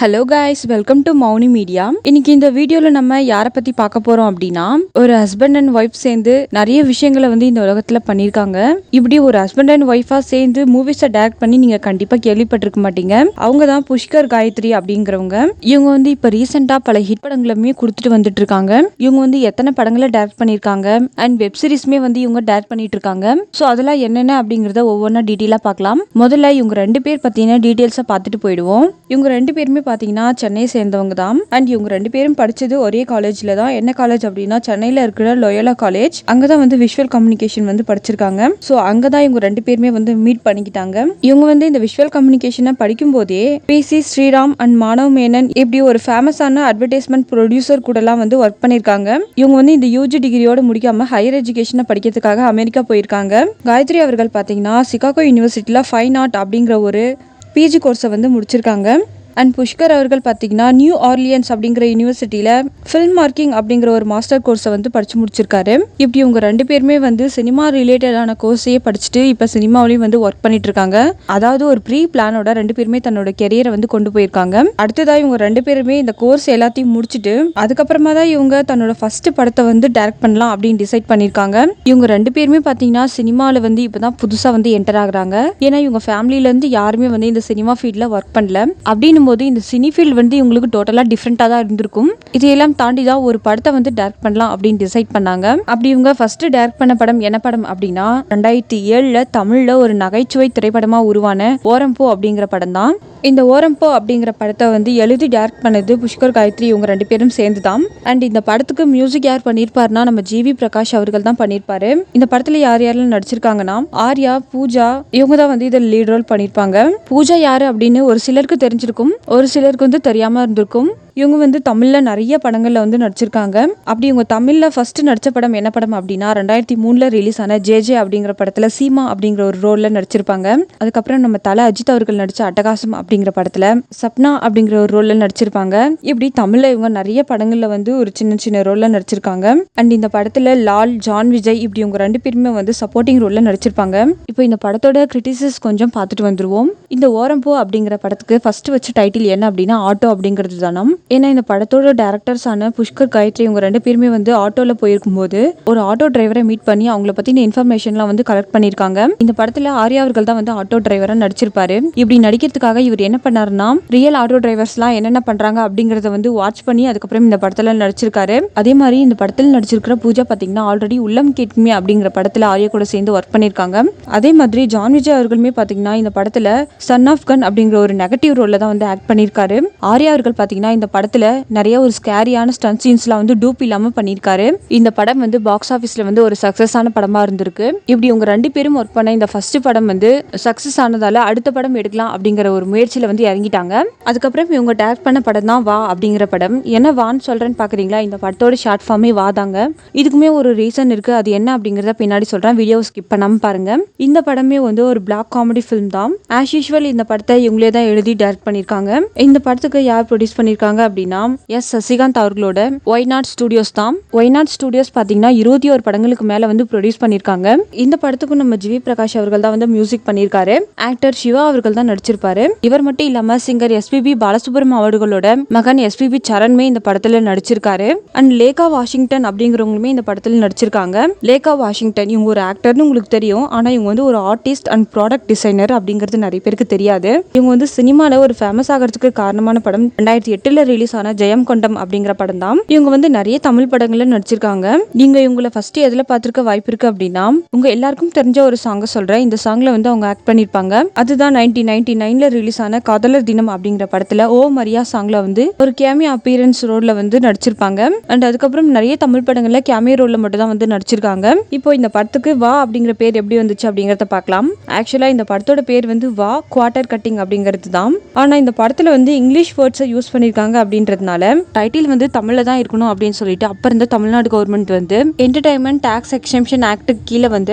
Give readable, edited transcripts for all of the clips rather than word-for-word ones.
Hello guys, welcome to Mouni media. இன்னைக்கு இந்த வீடியோல நம்ம யாரை பத்தி பார்க்க போறோம் அப்படின்னா, ஒரு ஹஸ்பண்ட் அண்ட் ஒய்ஃப் சேர்ந்து நிறைய விஷயங்களை இந்த உலகத்துல பண்ணிருக்காங்க. இப்படி ஒரு ஹஸ்பண்ட் அண்ட் ஒய்ஃபா சேர்ந்து மூவிஸை டைரக்ட் பண்ணி நீங்க கண்டிப்பா கேள்விப்பட்டிருக்க மாட்டீங்க. அவங்க தான் புஷ்கர் காயத்ரி அப்படிங்கிறவங்க. இவங்க இப்ப ரீசெண்டா பல ஹிட் படங்களுமே கொடுத்துட்டு வந்துட்டு இருக்காங்க. இவங்க எத்தனை படங்களை டைரக்ட் பண்ணிருக்காங்க அண்ட் வெப் சீரிஸ்மே இவங்க டைரக்ட் பண்ணிட்டு இருக்காங்க. ஸோ அதெல்லாம் என்னென்ன அப்படிங்கறத ஒவ்வொன்றா டீட்டெயிலா பார்க்கலாம். முதல்ல இவங்க ரெண்டு பேர் பத்தின டீட்டெயில்ஸை பார்த்துட்டு போயிடுவோம். இவங்க ரெண்டு பேருமே பாத்தீங்கன்னா சென்னை சேர்ந்தவங்க தான். அண்ட் இவங்க ரெண்டு பேரும் படிச்சது ஒரே காலேஜ்ல தான். என்ன காலேஜ் அப்படின்னா சென்னையில இருக்கிற லோயோலா காலேஜ். அங்கதான் விஷுவல் கம்யூனிகேஷன் படிச்சிருக்காங்க. சோ அங்கதான் இவங்க ரெண்டு பேருமே மீட் பண்ணிக்கிட்டாங்க. இவங்க இந்த விஷுவல் கம்யூனிகேஷனை படிக்கும் போதே PC ஸ்ரீராம் அண்ட் மானவ் மேனன் இப்படி ஒரு ஃபேமஸான அட்வர்டைஸ்மெண்ட் ப்ரொடியூசர் கூட எல்லாம் ஒர்க் பண்ணிருக்காங்க. இவங்க இந்த UG டிகிரியோட முடிக்காம ஹையர் எஜுகேஷனை படிக்கிறதுக்காக அமெரிக்கா போயிருக்காங்க. காயத்ரி அவர்கள் பாத்தீங்கன்னா சிகாகோ யூனிவர்சிட்டியில ஃபைன் ஆர்ட் அப்படிங்கிற ஒரு PG கோர்ஸை முடிச்சிருக்காங்க. அண்ட் புஷ்கர் அவர்கள் பார்த்தீங்கன்னா நியூ ஆர்லியன்ஸ் அப்படிங்கிற யூனிவர்சிட்டியில ஃபில்ம் மார்க்கிங் அப்படிங்கிற ஒரு மாஸ்டர் கோர்ஸை படிச்சு முடிச்சிருக்காரு. இப்படி இவங்க ரெண்டு பேருமே சினிமா ரிலேட்டடான கோர்ஸையே படிச்சுட்டு இப்போ சினிமாவிலையும் ஒர்க் பண்ணிட்டு இருக்காங்க. அதாவது ஒரு ப்ரீ பிளானோட ரெண்டு பேருமே தன்னோட கெரியரை கொண்டு போயிருக்காங்க. அடுத்ததா இவங்க ரெண்டு பேருமே இந்த கோர்ஸ் எல்லாத்தையும் முடிச்சுட்டு அதுக்கப்புறமா தான் இவங்க தன்னோட ஃபர்ஸ்ட் படத்தை டைரக்ட் பண்ணலாம் அப்படின்னு டிசைட் பண்ணிருக்காங்க. இவங்க ரெண்டு பேருமே பார்த்தீங்கன்னா சினிமாவில் இப்பதான் புதுசா என்டர் ஆகுறாங்க. ஏன்னா இவங்க ஃபேமிலில இருந்து யாருமே இந்த சினிமா ஃபீல்ட்ல ஒர்க் பண்ணல. அப்படின்னு போது இந்த சினி ஃபீல்ட் இவங்களுக்கு டோட்டலா டிஃப்ரெண்டா தான் இருந்திருக்கும். இதையெல்லாம் தாண்டி தான் ஒரு படத்தை டைரக்ட் பண்ணலாம் அப்படின்னு டிசைட் பண்ணாங்க. அப்படி இவங்க ஃபர்ஸ்ட் டைரக்ட் பண்ண படம் என்ன படம் அப்படின்னா 2007 தமிழ்ல ஒரு நகைச்சுவை திரைப்படமா உருவான ஓரம்போ அப்படிங்கிற படம் தான். இந்த ஓரம்போ அப்படிங்கிற படத்தை எழுதி டைரக்ட் பண்ணது புஷ்கர் காயத்ரி இவங்க ரெண்டு பேரும் சேர்ந்து தான். அண்ட் இந்த படத்துக்கு மியூசிக் யார் பண்ணிருப்பாருன்னா நம்ம GV பிரகாஷ் அவர்கள் தான் பண்ணிருப்பாரு. இந்த படத்துல யார் யாரெல்லாம் நடிச்சிருக்காங்கன்னா ஆர்யா, பூஜா இவங்க தான் இதில் லீட் ரோல் பண்ணிருப்பாங்க. பூஜா யாரு அப்படின்னு ஒரு சிலருக்கு தெரிஞ்சிருக்கும், ஒரு சிலருக்கு தெரியாம இருந்திருக்கும். இவங்க தமிழ்ல நிறைய படங்கள்ல நடிச்சிருக்காங்க. அப்படி இவங்க தமிழ்ல ஃபர்ஸ்ட் நடிச்ச படம் என்ன படம் அப்படின்னா 2003 ரிலீஸ் ஆன JJ அப்படிங்கிற படத்துல சீமா அப்படிங்கிற ஒரு ரோல்ல நடிச்சிருப்பாங்க. அதுக்கப்புறம் நம்ம தல அஜித் அவர்கள் நடிச்ச அட்டகாசம் அப்படிங்கிற படத்துல சப்னா அப்படிங்கிற ஒரு ரோல்ல நடிச்சிருப்பாங்க. இப்படி தமிழ்ல இவங்க நிறைய படங்கள்ல ஒரு சின்ன சின்ன ரோல்ல நடிச்சிருக்காங்க. அண்ட் இந்த படத்துல லால், ஜான் விஜய் இப்படி இவங்க ரெண்டு பேருமே சப்போர்ட்டிங் ரோல்ல நடிச்சிருப்பாங்க. இப்போ இந்த படத்தோட கிரிட்டிசிஸ் கொஞ்சம் பார்த்துட்டு வந்துருவோம். இந்த ஓரம்போ அப்படிங்கிற படத்துக்கு ஃபர்ஸ்ட் வச்ச டைட்டில் என்ன அப்படின்னா ஆட்டோ அப்படிங்கிறது தானம். ஏன்னா இந்த படத்தோட டைரக்டர்ஸான புஷ்கர் காயத்ரி இவங்க ரெண்டு பேருமே ஆட்டோல போயிருக்கும் போது ஒரு ஆட்டோ டிரைவரை மீட் பண்ணி அவங்கள பத்தின இன்ஃபர்மேஷன்லாம் கலெக்ட் பண்ணிருக்காங்க. இந்த படத்துல ஆர்யா அவர்கள் தான் ஆட்டோ டிரைவரா நடிச்சிருப்பாரு. இப்படி நடிக்கிறதுக்காக இவர் என்ன பண்ணாருன்னா ரியல் ஆட்டோ டிரைவர்ஸ் எல்லாம் என்னென்ன பண்றாங்க அப்படிங்கறத வாட்ச் பண்ணி அதுக்கப்புறம் இந்த படத்துல நடிச்சிருக்காரு. அதே மாதிரி இந்த படத்துல நடிச்சிருக்கிற பூஜா பாத்தீங்கன்னா ஆல்ரெடி உள்ளம் கேட்குமே அப்படிங்கிற படத்துல ஆர்யா கூட சேர்ந்து ஒர்க் பண்ணிருக்காங்க. அதே மாதிரி ஜான் விஜய் அவர்களுமே பாத்தீங்கன்னா இந்த படத்துல சன் ஆஃப் கன் அப்படிங்கிற ஒரு நெகட்டிவ் ரோல்ல தான் ஆக்ட் பண்ணிருக்காரு. ஆர்யா அவர்கள் பாத்தீங்கன்னா இந்த படத்துல நிறைய ஒரு ஸ்கேரியான ஸ்டன்ட் சீன்ஸ்லாம் டூப் இல்லாம பண்ணிருக்காரு. இந்த படம் பாக்ஸ் ஆபீஸ்ல ஒரு சக்சஸ் ஆன படமா இருந்திருக்கு. இப்படி இவங்க ரெண்டு பேரும் ஒர்க் பண்ண இந்த ஃபர்ஸ்ட் படம் சக்சஸ் ஆனதால அடுத்த படம் எடுக்கலாம் அப்படிங்கிற ஒரு முயற்சியில இறங்கிட்டாங்க. அதுக்கப்புறம் இவங்க டைரக்ட் பண்ண படம் தான் வா அப்படிங்கிற படம். என்ன வான்னு சொல்றேன்னு பாக்குறீங்களா? இந்த படத்தோட ஷார்ட் ஃபார்மே வா தாங்க. இதுக்குமே ஒரு ரீசன் இருக்கு. அது என்ன அப்படிங்கறத பின்னாடி சொல்றேன். வீடியோ ஸ்கிப் பண்ணாம பாருங்க. இந்த படமே ஒரு பிளாக் காமெடி ஃபிலிம் தான். ஆஸ் யூஷுவல் இந்த படத்தை இவங்களே தான் எழுதி டைரக்ட் பண்ணிருக்காங்க. இந்த படத்துக்கு யார் ப்ரொடியூஸ் பண்ணிருக்காங்க அப்படின்னா சசிகாந்த் அவர்களோட ஒய் நாட் ஸ்டுடியோஸ் தான். ஒய் நாட் ஸ்டுடியோஸ் பாத்தீங்கன்னா 21 படங்களுக்கு மேல ப்ரொடியூஸ் பண்ணிருக்காங்க. இந்த படத்துக்கும் நம்ம GV பிரகாஷ் அவர்கள் தான் மியூசிக் பண்ணிருக்காரு. ஆக்டர் சிவா அவர்கள் தான் நடிச்சிருப்பாரு. இவர் மட்டும் இல்லாம சிங்கர் SPB பாலசுப்ரமணியம் அவர்களோட மகன் SPB சரண்மே இந்த படத்துல நடிச்சிருக்காரு. அண்ட் லேகா வாஷிங்டன் அப்படிங்கிறவங்களுமே இந்த படத்துல நடிச்சிருக்காங்க. லேகா வாஷிங்டன் இவங்க ஒரு ஆக்டர்னு உங்களுக்கு தெரியும். ஆனா இவங்க ஒரு ஆர்டிஸ்ட் அண்ட் ப்ராடக்ட் டிசைனர் அப்படிங்கிறது நிறைய பேருக்கு தெரியாது. இவங்க சினிமால ஒரு ஃபேமஸ் ஆகிறதுக்கு காரணமான படம் 2008 ரிலீஸ் ஆன ஜெயம் கொண்டம் அப்படிங்கிற படம் தான். இவங்க நிறைய தமிழ் படங்கள்ல நடிச்சிருக்காங்க. நீங்க இவங்களை ஃபர்ஸ்ட் எதுல பாத்துருக்க வாய்ப்பு இருக்கு அப்படின்னா உங்க எல்லாருக்கும் தெரிஞ்ச ஒரு சாங் சொல்றேன். இந்த சாங்ல அவங்க ஆக்ட் பண்ணிருப்பாங்க. அதுதான் 1999 ரிலீஸ் ஆன காதலர் தினம் அப்படிங்கிற படத்துல ஓ மரியா சாங்ல ஒரு கேமியோ அப்பியரன்ஸ் ரோல்ல நடிச்சிருப்பாங்க. அண்ட் அதுக்கப்புறம் நிறைய தமிழ் படங்கள்ல கேமியோ ரோல்ல மட்டும் தான் நடிச்சிருக்காங்க. இப்போ இந்த படத்துக்கு வா அப்படிங்கிற பேர் எப்படி வந்துச்சு அப்படிங்கறத பார்க்கலாம். ஆக்சுவலா இந்த படத்தோட பேர் வா குவார்டர் கட்டிங் அப்படிங்கிறது தான். ஆனா இந்த படத்துல இங்கிலீஷ் வேர்ட்ஸை யூஸ் பண்ணிருக்காங்க அப்படின்றதுனால டைட்டில் தமிழ்ல தான் இருக்கணும் அப்படின்னு சொல்லிட்டு அப்ப இருந்த Tamil Nadu government entertainment tax exemption act கீழே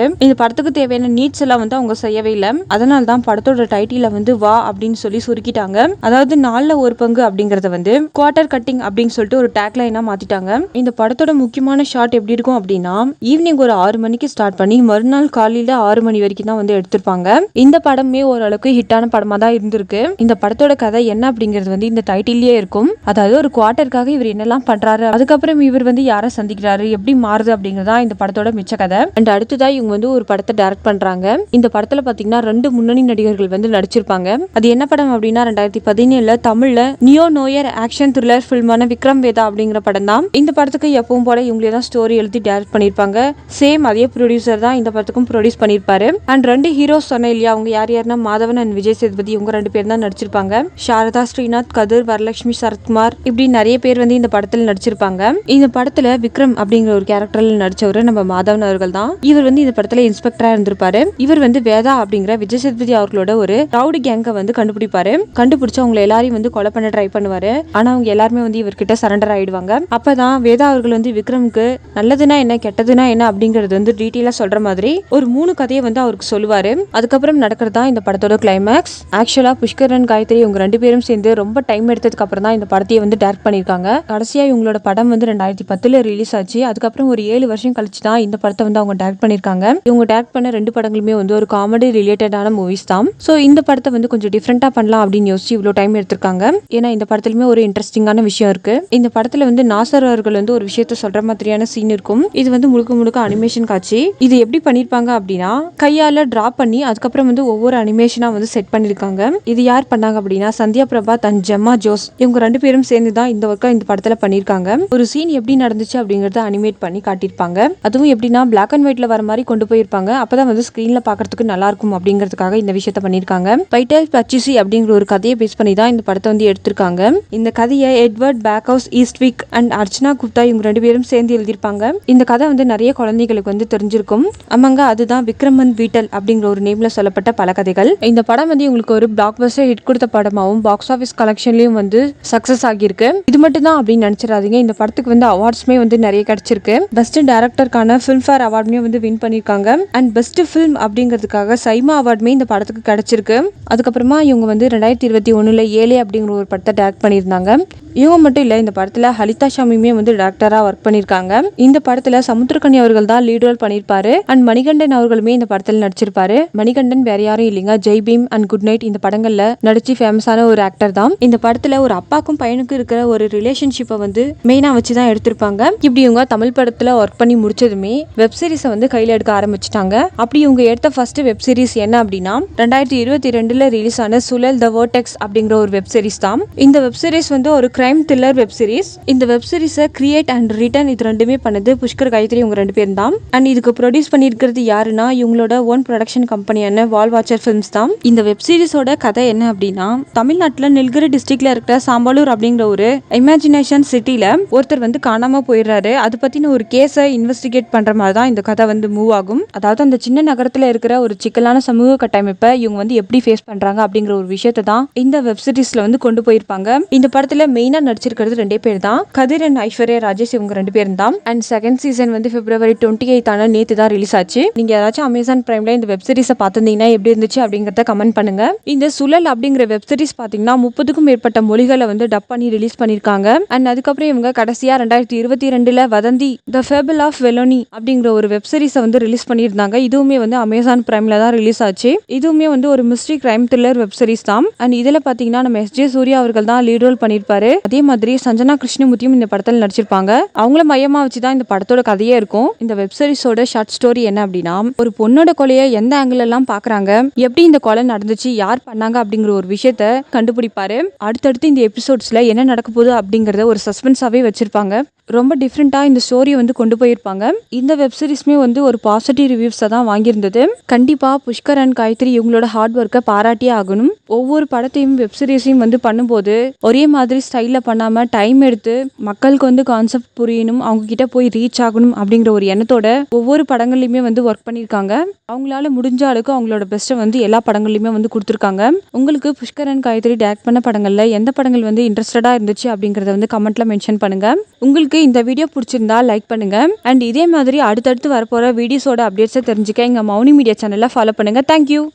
இந்த படத்துக்கு தேவையான நீட்ஸ் எல்லாம் அவங்க செய்யவே இல்லை. அதனால தான் படத்தோட டைட்டில வா அப்படின்னு சொல்லி சுருக்கிட்டாங்க. அதாவது 4/1 அப்படிங்கறத வந்து குவார்டர் கட்டிங் அப்படின்னு சொல்லிட்டு ஒரு டேக்லைனா மாத்திட்டாங்க. இந்த படத்தோட முக்கியமான ஷாட் எப்படி இருக்கும் அப்படின்னா, ஈவினிங் ஒரு 6 மணிக்கு ஸ்டார்ட் பண்ணி மறுநாள் காலையில 6 மணி வரைக்கும் தான் வந்து எடுத்திருப்பாங்க. இந்த படமே ஓரளவுக்கு ஹிட்டான படமா தான் இருந்திருக்கு. இந்த படத்தோட கதை என்ன அப்படிங்கிறது வந்து இந்த டைட்டிலே இருக்கும். அதாவது ஒரு குவார்டருக்காக இவர் என்னெல்லாம் பண்றாரு, அதுக்கப்புறம் இவர் வந்து யாரை சந்திக்கிறாரு, எப்படி மாறுது அப்படிங்கறதா இந்த படத்தோட மிச்ச கதை. அண்ட் அடுத்ததா இவங்க வந்து ஒரு படத்தை டைரக்ட் பண்றாங்க. இந்த படத்துல பாத்தீங்கன்னா 2 முன்னணி நடிகர்கள் வந்து நடிச்சிருப்பாங்க. அது என்ன படம் அப்படின்னா 2017 தமிழ்ல நியோ நோயர் ஆக்ஷன் த்ரில்லர் பிலிமான விக்ரம் வேதா அப்படிங்கிற படம் தான். இந்த படத்துக்கு எப்பவும் போல இவங்களே தான் ஸ்டோரி எழுதி டைரக்ட் பண்ணிருப்பாங்க. சேம் அதே ப்ரொடியூசர் தான் இந்த படத்துக்கும் ப்ரொடியூஸ் பண்ணிருப்பாரு. அண்ட் 2 ஹீரோஸ் சொன்ன இல்லையா, அவங்க யார் யாருன்னா மாதவன் அண்ட் விஜய் சேதுபதி, இவங்க 2 பேர் தான் நடிச்சிருப்பாங்க. சாரதா ஸ்ரீநாத், கதிர், வரலட்சுமி, சரத்குமார், இப்படி நிறைய பேர் வந்து இந்த படத்துல நடிச்சிருப்பாங்க. இந்த படத்துல விக்ரம் அப்படிங்கிற ஒரு கேரக்டர்ல நடிச்சவரு நம்ம மாதவன் அவர்கள் தான். இவர் வந்து இந்த படத்துல இன்ஸ்பெக்டரா இருந்திருப்பாரு. இவர் வந்து வேதா அப்படிங்கிற விஜய் சேதுபதி அவர்களோட ஒரு ரவுடி கேங்க வந்து கண்டுபிடிப்பாரு. கண்டுபிடிச்சு அவங்க எல்லாரையும் வந்து கொலை பண்ண ட்ரை பண்ணுவாரு. ஆனா அவங்க எல்லாருமே வந்து இவர்கிட்ட சரண்டர் ஆயிடுவாங்க. அப்பதான் வேதா அவர்கள் வந்து விக்ரமுக்கு நல்லதுன்னா என்ன கெட்டதுன்னா என்ன அப்படிங்கறது வந்து டீட்டெயிலா சொல்ற மாதிரி ஒரு 3 கதையை வந்து அவருக்கு சொல்லுவாரு. அதுக்கப்புறம் நடக்கிறதா இந்த படத்தோட கிளைமேக்ஸ். ஆக்சுவலா புஷ்கரன் காயத்ரி இவங்க 2 பேரும் சேர்ந்து ரொம்ப டைம் எடுத்ததுக்கு அப்புறம் தான் இந்த படத்தையே வந்து டைரக்ட் பண்ணிருக்காங்க. கடைசியா இவங்களோட படம் வந்து 2010 ரிலீஸ் ஆச்சு. அதுக்கப்புறம் ஒரு 7 வருஷம் கழிச்சு தான் இந்த படத்தை வந்து அவங்க டைரக்ட் பண்ணிருக்காங்க. இவங்க டைரக்ட் பண்ண 2 படங்களுமே வந்து ஒரு காமெடி ரிலேட்டடான மூவிஸ் தான். சோ இந்த படத்தை வந்து கொஞ்சம் டிஃபரெண்டா பண்ணலாம் அப்படின்னு யோசிச்சு இவ்வளவு டைம் எடுத்திருக்காங்க. ஏன்னா இந்த படத்துலயுமே ஒரு இன்ட்ரெஸ்டிங்கான விஷயம் இருக்கு. இந்த படத்துல வந்து நாசர் அவர்கள் வந்து ஒரு விஷயத்த சொல்ற மாதிரியான சீன் இருக்கும். இது வந்து முழுக்க முழுக்க அனிமேஷன் காட்சி. இது எப்படி பண்ணிருப்பாங்க அப்படின்னா, கையால டிரா பண்ணி அதுக்கப்புறம் வந்து ஒவ்வொரு அனிமேஷனா வந்து செட் பண்ணிருக்காங்க. இது யார் பண்ணாங்க அப்படின்னா சந்தியா பிரபா அண்ட் ஜெம்மா ஜோஸ், இவங்க 2 பேரும் சேர்ந்து தான் இந்த ஒர்க்கை இந்த படத்துல பண்ணிருக்காங்க. ஒரு சீன் எப்படி நடந்துச்சு அப்படிங்கறத அனிமேட் பண்ணி காட்டியிருப்பாங்க. அதுவும் எப்படின்னா பிளாக் அண்ட் ஒயிட்ல வர மாதிரி கொண்டு போயிருப்பாங்க. அப்பதான் வந்து ஸ்கிரீன்ல பாக்குறதுக்கு நல்லா இருக்கும் அப்படிங்கிறதுக்காக இந்த விஷயத்த பண்ணிருக்காங்க. பைட்டல் பச்சிசி அப்படிங்கிற ஒரு கதையை பேஸ் பண்ணி தான் இந்த படத்தை வந்து எடுத்திருக்காங்க. இந்த கதையை எட்வர்ட் பேக்ஹவுஸ் ஈஸ்ட்விக் அண்ட் அர்ச்சனா குப்தா இவங்க 2 பேரும் சேர்ந்து எழுதியிருப்பாங்க. இந்த கதை வந்து நிறைய குழந்தைகளுக்கு வந்து தெரிஞ்சிருக்கும். ஆமாங்க, அதுதான் விக்ரமன் வீட்டல் அப்படிங்கிற ஒரு நேம்ல சொல்லப்பட்ட பல கதைகள். இந்த படம் வந்து உங்களுக்கு ஒரு பிளாக் பஸ்டர் ஹிட் கொடுத்த படமாவும் பாக்ஸ் ஆஃபீஸ் கலெக்ஷன்லயும் வந்து சக்சஸ் ஆகியிருக்கு. இது மட்டும் தான் அப்படின்னு நினைச்சிடாதீங்க. இந்த படத்துக்கு வந்து அவார்ட்ஸ்மே வந்து நிறைய கிடைச்சிருக்கு. பெஸ்ட் டைரக்டருக்கான ஃபிலிம்ஃபேர் அவார்டுமே வந்து வின் பண்ணிருக்காங்க. அண்ட் பெஸ்ட் ஃபிலிம் அப்படிங்கிறதுக்காக சைமா அவார்டுமே இந்த படத்துக்கு கிடைச்சிருக்கு. அதுக்கப்புறமா இவங்க வந்து 2021 ஏலே அப்படிங்கிற ஒரு படத்தை டைரக்ட் பண்ணியிருந்தாங்க. இவங்க மட்டும் இல்ல, இந்த படத்துல ஹலிதா ஷாமியுமே வந்து டைரக்டரா ஒர்க் பண்ணிருக்காங்க. இந்த படத்துல சமுத்திரக்கனி அவர்கள் தான் லீட் ரோல் பண்ணிருப்பாரு. அண்ட் மணிகண்டன் அவர்களுமே இந்த படத்துல நடிச்சிருப்பாரு. மணிகண்டன் வேற யாரும் இல்லைங்க, Jai Bhim and Good Night இந்த படங்கள்ல நடிச்சு ஃபேமஸான ஒரு ஆக்டர் தான். இந்த படத்துல ஒரு அப்பாக்கும் பையனுக்கும் இருக்கிற ஒரு ரிலேஷன்ஷிப்பை வந்து மெயினா வச்சுதான் எடுத்திருப்பாங்க. இப்படி இவங்க தமிழ் படத்துல ஒர்க் பண்ணி முடிச்சதுமே வெப் சீரிஸை வந்து கையில எடுக்க ஆரம்பிச்சிட்டாங்க. அப்படி இவங்க எடுத்த ஃபர்ஸ்ட் வெப் சீரிஸ் என்ன அப்படின்னா 2022 ரிலீஸ் ஆன சுழல் த வர்டெக்ஸ் அப்படிங்கிற ஒரு வெப் சீரிஸ் தான். இந்த வெப் சீரிஸ் வந்து ஒரு கிரைம் த்ரில்லர் வெப் சீரிஸ். இந்த வெப் சீரிஸை கிரியேட் அண்ட் ரிட்டர்ன் இது 2மே பண்ணது புஷ்கர் காயத்ரி, இவங்க 2 பேரும் தான். அண்ட் இதுக்கு ப்ரொடியூஸ் பண்ணிருக்கிறது யாருன்னா இவங்களோட ஓன் ப்ரொடக்ஷன் கம்பெனியான வால் வாட்சர் ஃபிலிம்ஸ் தான். இந்த வெப் சீரிஸோட கதை என்ன அப்படின்னா, தமிழ்நாட்டுல நெல்கிரி டிஸ்ட்ரிக்ட்ல இருக்கிற சாம்பாலூர் அப்படிங்கிற ஒரு இமேஜினேஷன் சிட்டில ஒருத்தர் வந்து காணாம போயிடுறாரு. அது பத்தின ஒரு கேஸை இன்வெஸ்டிகேட் பண்ற மாதிரி தான் இந்த கதை வந்து மூவ் ஆகும். அதாவது அந்த சின்ன நகரத்துல இருக்கிற ஒரு சிக்கலான சமூக கட்டமைப்பை இவங்க வந்து எப்படி ஃபேஸ் பண்றாங்க அப்படிங்கிற ஒரு விஷயத்தை தான் இந்த வெப் சீரிஸ்ல வந்து கொண்டு போயிருப்பாங்க. இந்த படத்துல மெயினா நடிச்சிருக்கிறது 2 பேர் தான், கதிர் அண்ட் ஐஸ்வர்யா ராஜேஷ், இவங்க 2 பேரும் தான். அண்ட் செகண்ட் சீசன் வந்து February 28 நேத்து தான் ரிலீஸ் ஆச்சு. நீங்க யாராச்சும் அமேசான் பிரைம்ல இந்த வெப் சீரிஸை பார்த்திருந்தீங்கன்னா எப்படி இருந்துச்சு அப்படிங்கறத கமெண்ட் பண்ணுங்க. இந்த சுழல் அப்படிங்கிற வெப் சீரிஸ் பாத்தீங்கன்னா 30க்கும் மேற்பட்ட மொழிகளை வந்து டப் பண்ணி ரிலீஸ் பண்ணிருக்காங்க. அண்ட் அதுக்கப்புறம் இவங்க கடைசியா 2022 வதந்தி த ஃபேபிள் ஆஃப் வெலோனி அப்படிங்கிற ஒரு வெப் சீரிஸை வந்து ரிலீஸ் பண்ணியிருந்தாங்க. இதுவுமே வந்து அமேசான் பிரைம்ல தான் ரிலீஸ் ஆச்சு. இதுவுமே வந்து ஒரு mystery crime thriller web series தான். அண்ட் இதுல பாத்தீங்கன்னா நம்ம எஸ்.ஜே. சூர்யா அவர்கள் தான் லீட் ரோல் பண்ணிருப்பாரு. அதே மாதிரி சஞ்சனா கிருஷ்ணமூர்த்தியும் இந்த படத்தில் நடிச்சிருப்பாங்க. அவங்கள மையமா வச்சுதான் இந்த படத்தோட கதையே இருக்கும். இந்த வெப் சீரிஸோட ஷார்ட் ஸ்டோரி என்ன அப்படின்னா, ஒரு பொண்ணோட கொலையை எந்த ஆங்கிள் எல்லாம் பாக்குறாங்க, எப்படி இந்த கொலை நடந்துச்சு, யார் பண்ணாங்க அப்படிங்கிற ஒரு விஷயத்த கண்டுபிடிப்பாரு. அடுத்தடுத்து இந்த எபிசோட்ஸ்ல என்ன நடக்க போகுது அப்படிங்கறத ஒரு சஸ்பென்ஸாவே வச்சிருப்பாங்க. ரொம்ப டிஃப்ரெண்டா இந்த ஸ்டோரியை வந்து கொண்டு போயிருப்பாங்க. இந்த வெப் சீரிஸ்மே வந்து ஒரு பாசிட்டிவ் ரிவ்யூஸை தான் வாங்கியிருந்தது. கண்டிப்பா புஷ்கர் அண்ட் காயத்ரி இவங்களோட ஹார்ட் ஒர்க்கை பாராட்டியே ஆகணும். ஒவ்வொரு படத்தையும் வெப் சீரிஸையும் வந்து பண்ணும்போது ஒரே மாதிரி ஸ்டைல்ல பண்ணாம டைம் எடுத்து மக்களுக்கு வந்து கான்செப்ட் புரியணும், அவங்க கிட்ட போய் ரீச் ஆகணும் அப்படிங்கிற ஒரு எண்ணத்தோட ஒவ்வொரு படங்கள்லயுமே வந்து ஒர்க் பண்ணியிருக்காங்க. அவங்களால முடிஞ்ச அளவுக்கு அவங்களோட பெஸ்ட்டை வந்து எல்லா படங்கள்லயுமே வந்து கொடுத்துருக்காங்க. உங்களுக்கு புஷ்கர் அண்ட் காயத்ரி டைரக்ட் பண்ண படங்கள்ல எந்த படங்கள் வந்து இன்ட்ரெஸ்டடா இருந்துச்சு அப்படிங்கறத வந்து கமெண்ட்ல மென்ஷன் பண்ணுங்க. உங்களுக்கு இந்த வீடியோ பிடிச்சிருந்தா லைக் பண்ணுங்க. அண்ட் இதே மாதிரி அடுத்தடுத்து வரப்போற வீடியோஸோட அப்டேட்ஸை தெரிஞ்சுக்க எங்க மௌனி மீடியா சேனலை ஃபாலோ பண்ணுங்க. தேங்க்யூ.